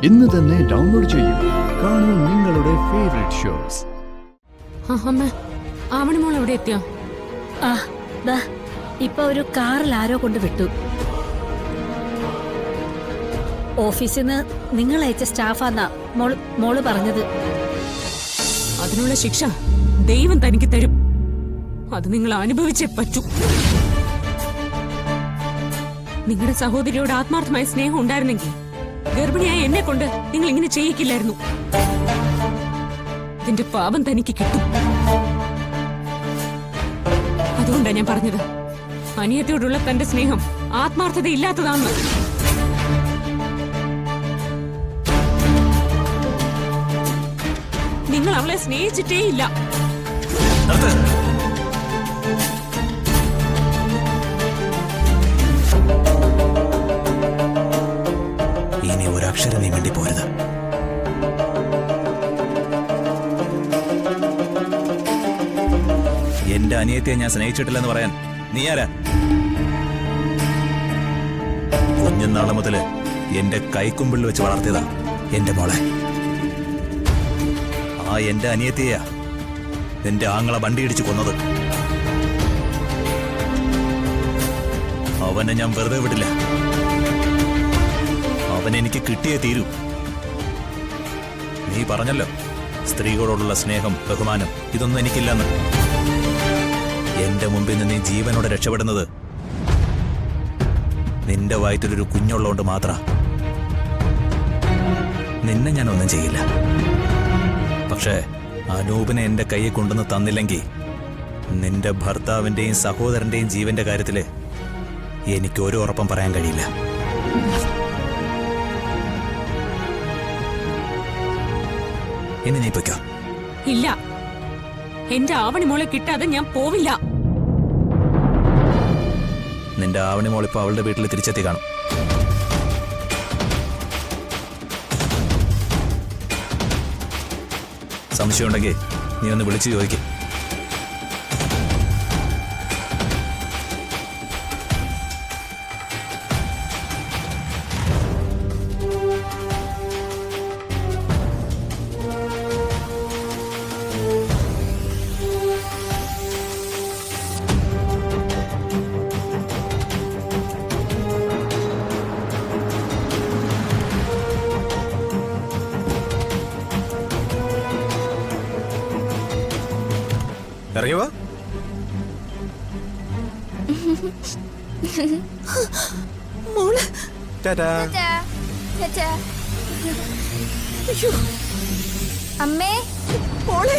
ഇന്ന് തന്നെ ഡൗൺലോഡ് ചെയ്യൂ. കാണൂ നിങ്ങളുടെ ഫേവറേറ്റ് ഷോസ്. ആവണിമോൾ എവിടെ എത്തിയോ? ഇപ്പൊ ഒരു കാറിൽ ആരോ കൊണ്ട് വിട്ടു. ഓഫീസിൽ നിന്ന് നിങ്ങൾ അയച്ച സ്റ്റാഫാന്നാ മോള് പറഞ്ഞത്. അതിനുള്ള ശിക്ഷ ദൈവം തനിക്ക് തരും. അത് നിങ്ങൾ അനുഭവിച്ചേ പറ്റൂ. നിങ്ങളുടെ സഹോദരിയോട് ആത്മാർത്ഥമായ സ്നേഹം ഉണ്ടായിരുന്നെങ്കിൽ ഗർഭിണിയായ എന്നെ കൊണ്ട് നിങ്ങൾ ഇങ്ങനെ ചെയ്യിക്കില്ലായിരുന്നു. ഇതിന്റെ പാപം തനിക്ക് കിട്ടും. അതുകൊണ്ടാണ് ഞാൻ പറഞ്ഞത്, അനിയത്തിയോടുള്ള തന്റെ സ്നേഹം ആത്മാർത്ഥതയില്ലാത്തതാണെന്ന്. നിങ്ങൾ അവളെ സ്നേഹിച്ചിട്ടേ ഇല്ല. ഇനി ഒരക്ഷരം നീ വേണ്ടി പോരുത്. എന്റെ അനിയത്തിയെ ഞാൻ സ്നേഹിച്ചിട്ടില്ലെന്ന് പറയാൻ നീ ആരാ? കുഞ്ഞുനാളെ മുതല് എന്റെ കൈക്കുമ്പിളിൽ വെച്ച് വളർത്തിയതാ എന്റെ മോളെ. ആ എന്റെ അനിയത്തിയാ എന്റെ ആങ്ങളെ വണ്ടിയിടിച്ച് കൊന്നത്. അവനെ ഞാൻ വെറുതെ വിടില്ല. അവനെനിക്ക് കിട്ടിയേ തീരൂ. നീ പറഞ്ഞല്ലോ, സ്ത്രീകളോടുള്ള സ്നേഹം, ബഹുമാനം ഇതൊന്നും എനിക്കില്ലെന്ന്. എന്റെ മുമ്പിൽ നിന്ന് നീ ജീവനോടെ രക്ഷപ്പെടുന്നത് നിന്റെ വയറ്റിലൊരു കുഞ്ഞുള്ളതുകൊണ്ട് മാത്ര. നിന്നെ ഞാനൊന്നും ചെയ്യില്ല. പക്ഷേ അനൂപിനെ എന്റെ കയ്യിൽ കൊണ്ടുവന്ന് തന്നില്ലെങ്കിൽ നിന്റെ ഭർത്താവിന്റെയും സഹോദരന്റെയും ജീവന്റെ കാര്യത്തില് എനിക്ക് ഒരു ഉറപ്പും പറയാൻ കഴിയില്ല. ഇനി നീ പൊയ്ക്കോ. ഇല്ല, എന്റെ ആവണിമോളെ കിട്ടാതെ ഞാൻ പോവില്ല. നിന്റെ ആവണിമോൾ ഇപ്പൊ അവളുടെ വീട്ടിൽ തിരിച്ചെത്തി കാണും. സംശയമുണ്ടെങ്കിൽ നീ ഒന്ന് വിളിച്ചു ചോദിക്കും. ഇറങ്ങിവാ. മോള് അമ്മേ, മോളെ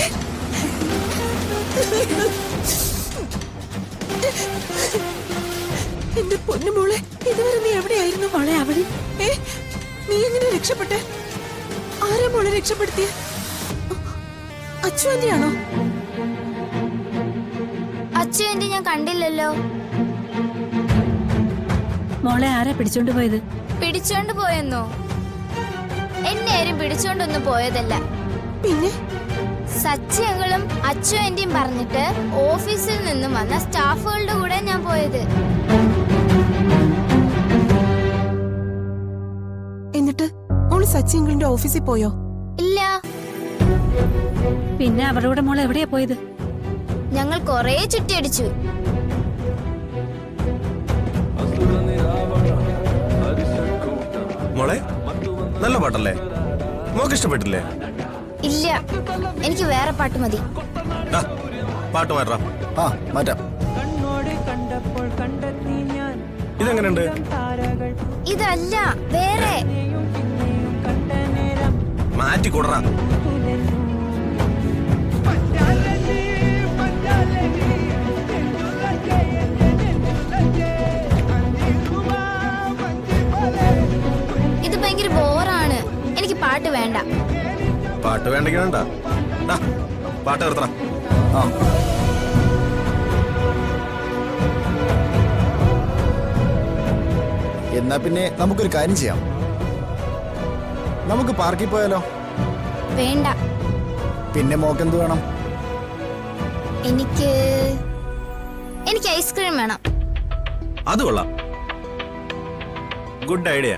എന്റെ പൊന്നു മോളെ, ഇതുവരെ നീ എവിടെയായിരുന്നു മോളെ? അവിടെ നീ എങ്ങനെ രക്ഷപ്പെട്ടെ? ആരാ മോളെ രക്ഷപ്പെടുത്തിയ? അച്ചുവന്റെയാണോ? അച്ചുവിന്റെ ഞാൻ കണ്ടില്ലല്ലോ. മോളെ ആരാ പിടിച്ചോണ്ട് പോയത്? പിടിച്ചോണ്ട് പോയെന്നോ? എന്നെ ആരും പിടിച്ചോണ്ടൊന്നും പോയതല്ല. പിന്നെ സച്ചിയങ്ങളും അച്ചുവിന്റെയും പറഞ്ഞിട്ട് ഓഫീസിൽ നിന്നും വന്ന സ്റ്റാഫുകളുടെ കൂടെ ഞാൻ പോയത്. എന്നിട്ട് മോള് സച്ചിയങ്ങളുടെ ഓഫീസിൽ പോയോ? ഇല്ല. പിന്നെ അവരുടെ മോളെ എവിടെയാ പോയത്? ഞങ്ങൾ കൊറേ ചുറ്റിയടിച്ചു. മോളെ, നല്ല പാട്ടല്ലേ? മോക്ക് ഇഷ്ടപ്പെട്ടില്ലേ? ഇല്ല, എനിക്ക് വേറെ പാട്ട് മതി. പാട്ട് മാറ്റാം. മാറ്റാം. ഇതെങ്ങനെയുണ്ട്? ഇതല്ല, വേറെ മാറ്റി കൊടുറാ. ഇത് ഭയങ്കര ബോറാണ്. എനിക്ക് പാട്ട് വേണ്ട. പാട്ട് വേണ്ടെങ്കിൽ വേണ്ട. പാട്ട് നിർത്തണം. എന്നാ പിന്നെ നമുക്കൊരു കാര്യം ചെയ്യാം. നമുക്ക് പാർക്കിൽ പോയാലോ? വേണ്ട. പിന്നെ മോക്കെന്ത് വേണം? എനിക്ക് ഐസ്ക്രീം വേണം. അത് കൊള്ളാം. Good idea.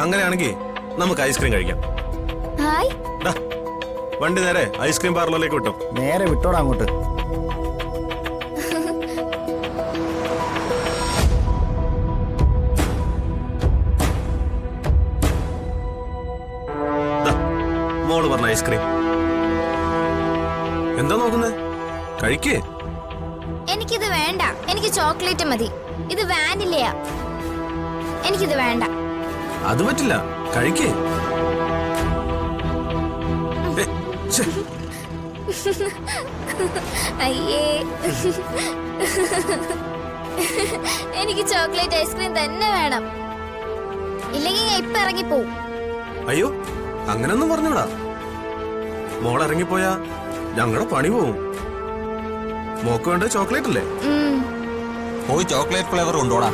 അങ്ങനെയാണെങ്കിൽ നമുക്ക് ഐസ്ക്രീം കഴിക്കാം. ഹായ്. ദാ, വണ്ടി നേരെ ഐസ്ക്രീം പാർലറിലേക്ക് വിട്ടോ. നേരെ വിട്ടോടാ അങ്ങോട്ട്. ദാ, മോള് പറഞ്ഞ ഐസ്ക്രീം. എന്താ നോക്കുന്നേ? കഴിക്കേ. എനിക്കിത് വേണ്ട. എനിക്ക് ചോക്ലേറ്റ് മതി. ഇത് വാനിലയാ. എനിക്കിത് വേണ്ട. അത് പറ്റില്ല, കഴിക്കേ. അയ്യേ. എനിക്ക് ചോക്ലേറ്റ് ഐസ്ക്രീം തന്നെ വേണം. ഇല്ലെങ്കിൽ ഞാൻ ഇപ്പൊ ഇറങ്ങിപ്പോവും. അയ്യോ, അങ്ങനൊന്നും പറഞ്ഞൂടാ. മോൾ ഇറങ്ങിപ്പോയാ ഞങ്ങളുടെ പണി പോവും. മോക്ക് വേണ്ട ചോക്ലേറ്റ് അല്ലേ? പോയി ചോക്ലേറ്റ് ഫ്ലേവർ കൊണ്ടോടാ.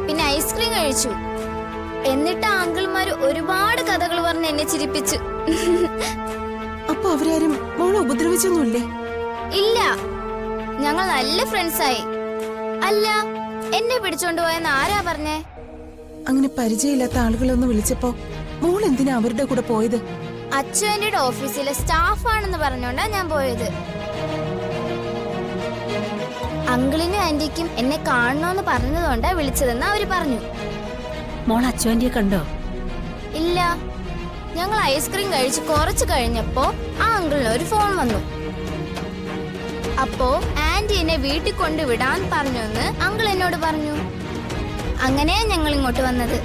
പിന്നെ ഐസ്ക്രീം കഴിച്ചു. എന്നിട്ട് ആ അങ്കിൾമാര് ഒരുപാട് കഥകൾ പറഞ്ഞ് എന്നെ ചിരിപ്പിച്ചു. അപ്പൊ അവരാരും മോളെ ഉപദ്രവിച്ചൊന്നുമില്ലേ? ഇല്ല, ഞങ്ങൾ നല്ല ഫ്രണ്ട്സായി. അല്ല, എന്നെ പിടിച്ചോണ്ട് പോയെന്ന് ആരാ പറഞ്ഞേ? അങ്ങനെ പരിചയമില്ലാത്ത ആളുകളൊന്ന് വിളിച്ചപ്പോ മോൾ എന്തിനാ അവരുടെ കൂടെ പോയത്? അച്ഛൻ്റെ ഓഫീസിലെ സ്റ്റാഫ് ആണെന്ന് പറഞ്ഞോണ്ടാ ഞാൻ പോയത്. അങ്കിളിനും ആന്റിക്കും എന്നെ കാണണോന്ന് പറഞ്ഞതുകൊണ്ടാ വിളിച്ചതെന്ന് അവര് പറഞ്ഞു. മോൾ അച്ഛൻ്റെ കണ്ടോ? ഇല്ല, ഞങ്ങൾ ഐസ്ക്രീം കഴിച്ച് കുറച്ച് കഴിഞ്ഞപ്പോ ആ അങ്കിളിന് ഒരു ഫോൺ വന്നു. അപ്പോ ആന്റി എന്നെ വീട്ടിൽ കൊണ്ടുവിടാൻ പറഞ്ഞുവെന്ന് അങ്കിൾ എന്നോട് പറഞ്ഞു. അങ്ങനെയാ ഞങ്ങൾ ഇങ്ങോട്ട് വന്നത്.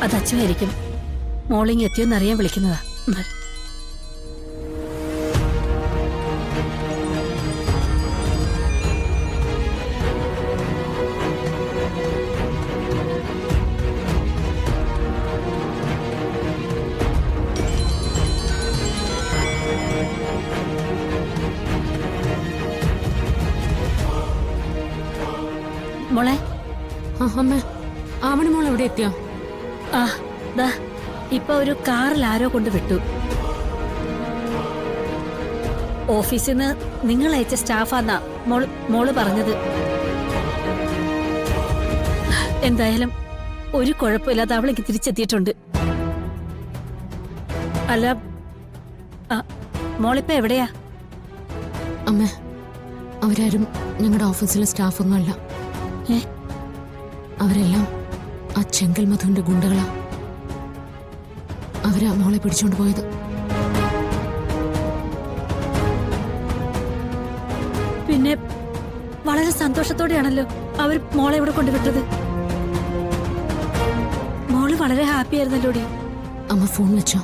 അത് അച്ഛനായിരിക്കും. മോളിങ് എത്തിയോന്നറിയാൻ വിളിക്കുന്നതാ. മോളെ. അമ്മ, ആവണി മോൾ എവിടെ എത്തിയോ? ആ, ദാ ഇപ്പൊ ഒരു കാറിൽ ആരോ കൊണ്ട് വിട്ടു. ഓഫീസിൽ നിന്ന് നിങ്ങൾ അയച്ച സ്റ്റാഫാന്നാ മോള് പറഞ്ഞത്. എന്തായാലും ഒരു കുഴപ്പമില്ലാതെ അവളേക്ക് തിരിച്ചെത്തിയിട്ടുണ്ട്. അല്ല, മോളിപ്പോ എവിടെയാ? അമ്മ, അവരാരും ഞങ്ങളുടെ ഓഫീസിലെ സ്റ്റാഫൊന്നും അല്ല. അവരെല്ലാം ആ ചെങ്കൽ മധുവിന്റെ ഗുണ്ടകളാ. അവരാ മോളെ പിടിച്ചോണ്ട് പോയത്. പിന്നെ വളരെ സന്തോഷത്തോടെയാണല്ലോ അവർ മോളെ ഇവിടെ കൊണ്ടുവിട്ടത്. മോള് വളരെ ഹാപ്പി ആയിരുന്നല്ലോടി. അമ്മ ഫോൺ വെച്ചോ,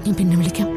ഞാൻ പിന്നെ വിളിക്കാം.